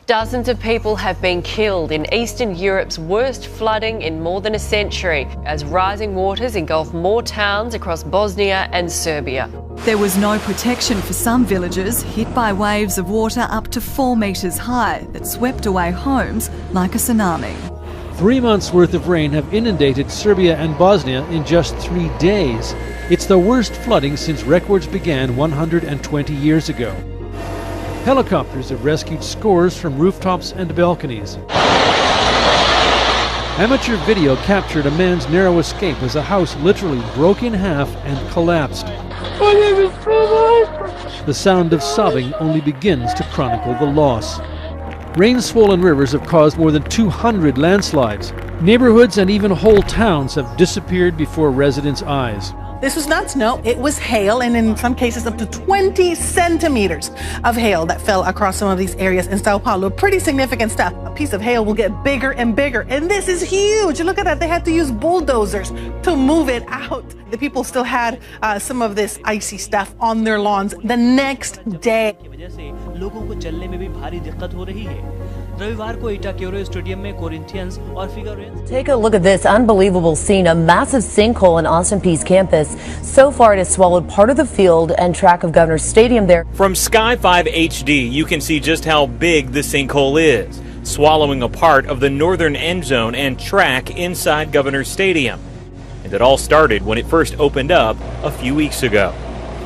Dozens of people have been killed in Eastern Europe's worst flooding in more than a century as rising waters engulf more towns across Bosnia and Serbia. There was no protection for some villages hit by waves of water up to 4 metres high that swept away homes like a tsunami. 3 months' worth of rain have inundated Serbia and Bosnia in just 3 days. It's the worst flooding since records began 120 years ago. Helicopters have rescued scores from rooftops and balconies. Amateur video captured a man's narrow escape as a house literally broke in half and collapsed. The sound of sobbing only begins to chronicle the loss. Rain-swollen rivers have caused more than 200 landslides. Neighborhoods and even whole towns have disappeared before residents' eyes. This was not snow, it was hail, and in some cases up to 20 centimeters of hail that fell across some of these areas in Sao Paulo. Pretty significant stuff. A piece of hail will get bigger and bigger, and this is huge. Look at that, they had to use bulldozers to move it out. The people still had some of this icy stuff on their lawns the next day. Take a look at this unbelievable scene, a massive sinkhole in Austin Peay's campus. So far, it has swallowed part of the field and track of Governor's Stadium there. From Sky 5 HD, you can see just how big the sinkhole is, swallowing a part of the northern end zone and track inside Governor's Stadium. And it all started when it first opened up a few weeks ago.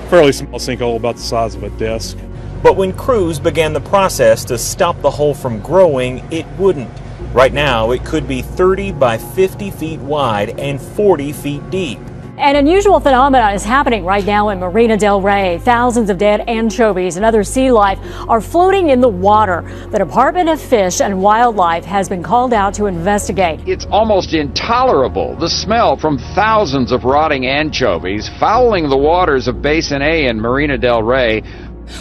Fairly small sinkhole, about the size of a desk. But when crews began the process to stop the hole from growing, it wouldn't. Right now, it could be 30 by 50 feet wide and 40 feet deep. An unusual phenomenon is happening right now in Marina del Rey. Thousands of dead anchovies and other sea life are floating in the water. The Department of Fish and Wildlife has been called out to investigate. It's almost intolerable, the smell from thousands of rotting anchovies fouling the waters of Basin A and Marina del Rey.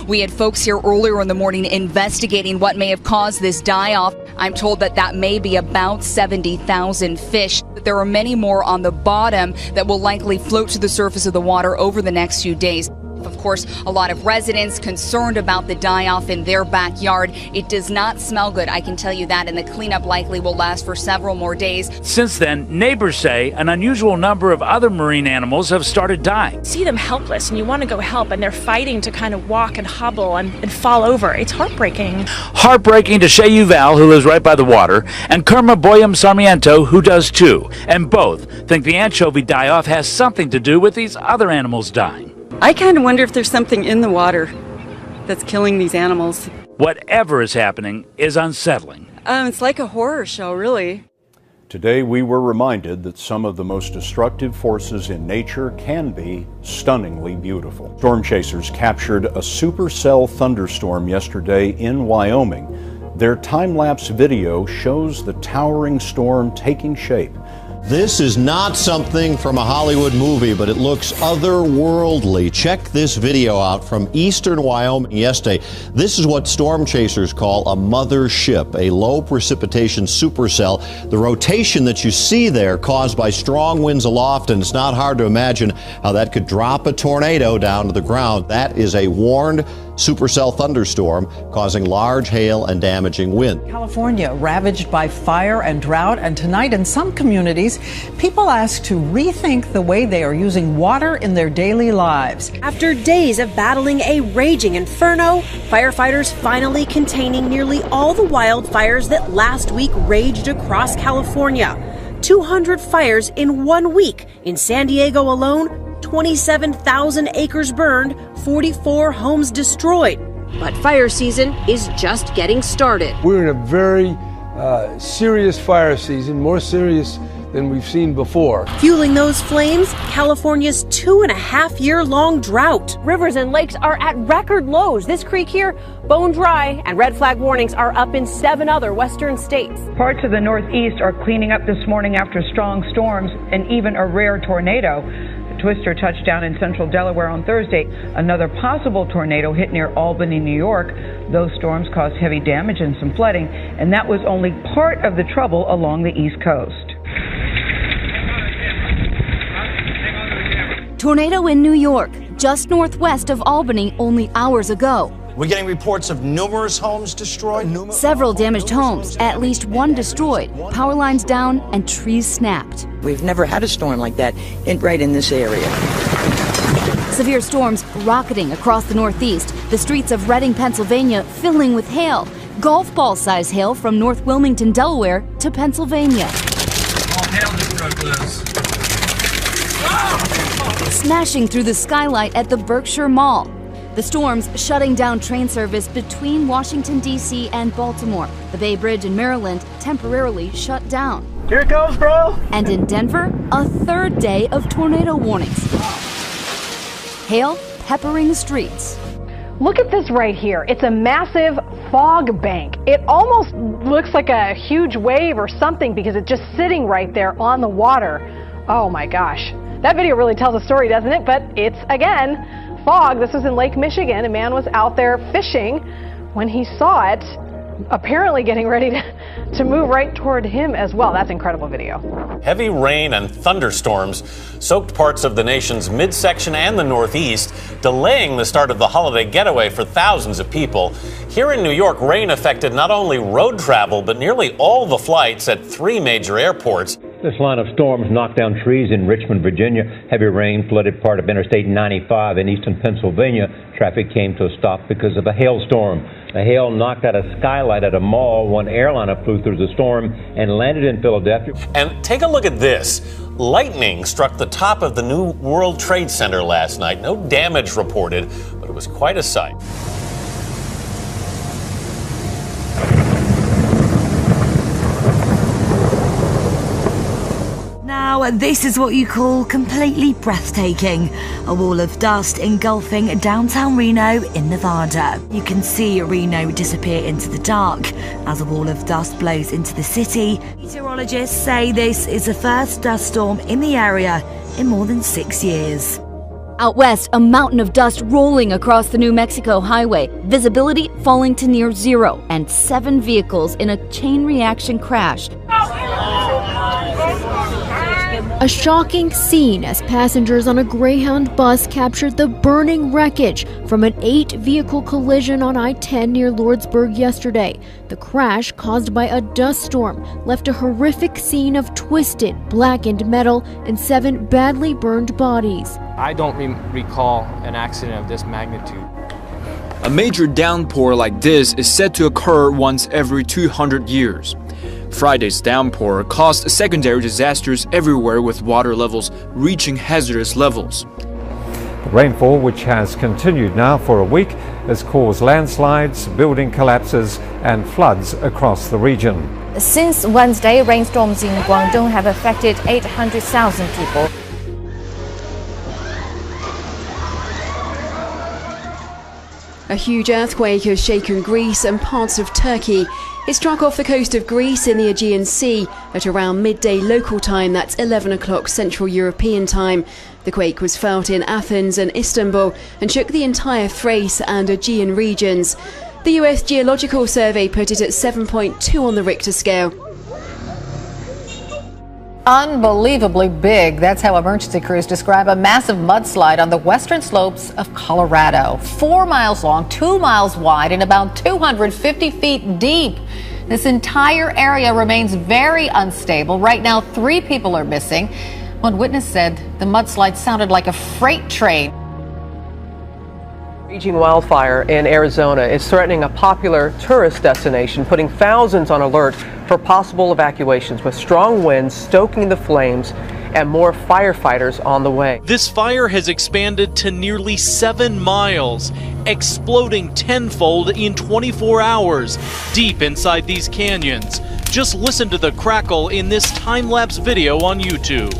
We had folks here earlier in the morning investigating what may have caused this die-off. I'm told that may be about 70,000 fish. There are many more on the bottom that will likely float to the surface of the water over the next few days. Of course, a lot of residents concerned about the die-off in their backyard. It does not smell good, I can tell you that, and the cleanup likely will last for several more days. Since then, neighbors say an unusual number of other marine animals have started dying. See them helpless and you want to go help, and they're fighting to kind of walk and hobble and fall over. It's heartbreaking. Heartbreaking to Shea Uval, who lives right by the water, and Kerma Boyum Sarmiento, who does too. And both think the anchovy die-off has something to do with these other animals dying. I kind of wonder if there's something in the water that's killing these animals. Whatever is happening is unsettling. It's like a horror show, really. Today we were reminded that some of the most destructive forces in nature can be stunningly beautiful. Storm chasers captured a supercell thunderstorm yesterday in Wyoming. Their time-lapse video shows the towering storm taking shape. This is not something from a Hollywood movie, but it looks otherworldly. Check this video out from eastern Wyoming yesterday. This is what storm chasers call a mother ship, a low precipitation supercell. The rotation that you see there caused by strong winds aloft, and it's not hard to imagine how that could drop a tornado down to the ground. That is a warned supercell thunderstorm causing large hail and damaging wind. California ravaged by fire and drought, and tonight in some communities, people asked to rethink the way they are using water in their daily lives. After days of battling a raging inferno, firefighters finally containing nearly all the wildfires that last week raged across California. 200 fires in 1 week. In San Diego alone, 27,000 acres burned, 44 homes destroyed. But fire season is just getting started. We're in a very serious fire season, more serious than we've seen before. Fueling those flames, California's 2.5-year-long drought. Rivers and lakes are at record lows. This creek here, bone dry, and red flag warnings are up in 7 other western states. Parts of the Northeast are cleaning up this morning after strong storms and even a rare tornado. Twister touched down in central Delaware on Thursday. Another possible tornado hit near Albany, New York. Those storms caused heavy damage and some flooding, and that was only part of the trouble along the East Coast. Tornado in New York, just northwest of Albany only hours ago. We're getting reports of numerous homes destroyed. Several damaged homes, at least one destroyed, power lines down, and trees snapped. We've never had a storm like that right in this area. Severe storms rocketing across the Northeast, the streets of Reading, Pennsylvania filling with hail. Golf ball size hail from North Wilmington, Delaware to Pennsylvania. All hail just broke loose. Smashing through the skylight at the Berkshire Mall. The storms shutting down train service between Washington, D.C. and Baltimore. The Bay Bridge in Maryland temporarily shut down. Here it goes, bro! And in Denver, a third day of tornado warnings. Hail peppering the streets. Look at this right here. It's a massive fog bank. It almost looks like a huge wave or something because it's just sitting right there on the water. Oh my gosh. That video really tells a story, doesn't it? But it's, again, fog. This was in Lake Michigan. A man was out there fishing when he saw it, apparently getting ready to move right toward him as well. That's incredible video. Heavy rain and thunderstorms soaked parts of the nation's midsection and the Northeast, delaying the start of the holiday getaway for thousands of people. Here in New York, rain affected not only road travel, but nearly all the flights at 3 major airports. This line of storms knocked down trees in Richmond, Virginia. Heavy rain flooded part of Interstate 95 in eastern Pennsylvania. Traffic came to a stop because of a hailstorm. The hail knocked out a skylight at a mall. One airliner flew through the storm and landed in Philadelphia. And take a look at this. Lightning struck the top of the New World Trade Center last night. No damage reported, but it was quite a sight. Now, this is what you call completely breathtaking. A wall of dust engulfing downtown Reno in Nevada. You can see Reno disappear into the dark as a wall of dust blows into the city. Meteorologists say this is the first dust storm in the area in more than 6 years. Out west, a mountain of dust rolling across the New Mexico highway, visibility falling to near zero, and 7 vehicles in a chain reaction crash. A shocking scene as passengers on a Greyhound bus captured the burning wreckage from an 8-vehicle collision on I-10 near Lordsburg yesterday. The crash, caused by a dust storm, left a horrific scene of twisted, blackened metal and 7 badly burned bodies. I don't recall an accident of this magnitude. A major downpour like this is said to occur once every 200 years. Friday's downpour caused secondary disasters everywhere with water levels reaching hazardous levels. The rainfall, which has continued now for a week, has caused landslides, building collapses and floods across the region. Since Wednesday, rainstorms in Guangdong have affected 800,000 people. A huge earthquake has shaken Greece and parts of Turkey. It struck off the coast of Greece in the Aegean Sea at around midday local time, that's 11 o'clock Central European time. The quake was felt in Athens and Istanbul and shook the entire Thrace and Aegean regions. The US Geological Survey put it at 7.2 on the Richter scale. Unbelievably big. That's how emergency crews describe a massive mudslide on the western slopes of Colorado. 4 miles long, 2 miles wide, and about 250 feet deep. This entire area remains very unstable. Right now, 3 people are missing. One witness said the mudslide sounded like a freight train. Raging wildfire in Arizona is threatening a popular tourist destination, putting thousands on alert for possible evacuations, with strong winds stoking the flames and more firefighters on the way. This fire has expanded to nearly 7 miles, exploding tenfold in 24 hours deep inside these canyons. Just listen to the crackle in this time-lapse video on YouTube.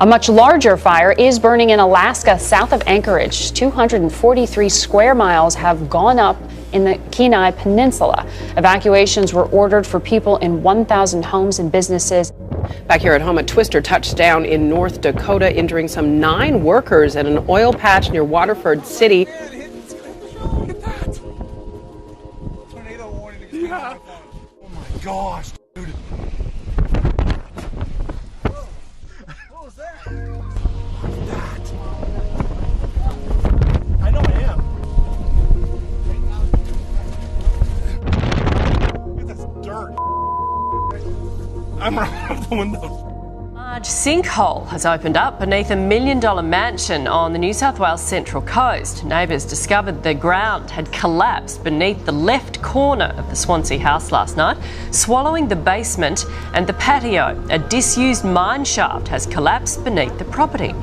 A much larger fire is burning in Alaska, south of Anchorage. 243 square miles have gone up in the Kenai Peninsula. Evacuations were ordered for people in 1,000 homes and businesses. Back here at home, a twister touched down in North Dakota, injuring some 9 workers at an oil patch near Waterford City. Yeah. Oh my gosh, dude. What was that? I know. I'm running out the window. A large sinkhole has opened up beneath a $1 million mansion on the New South Wales Central Coast. Neighbours discovered the ground had collapsed beneath the left corner of the Swansea house last night, swallowing the basement and the patio. A disused mine shaft has collapsed beneath the property.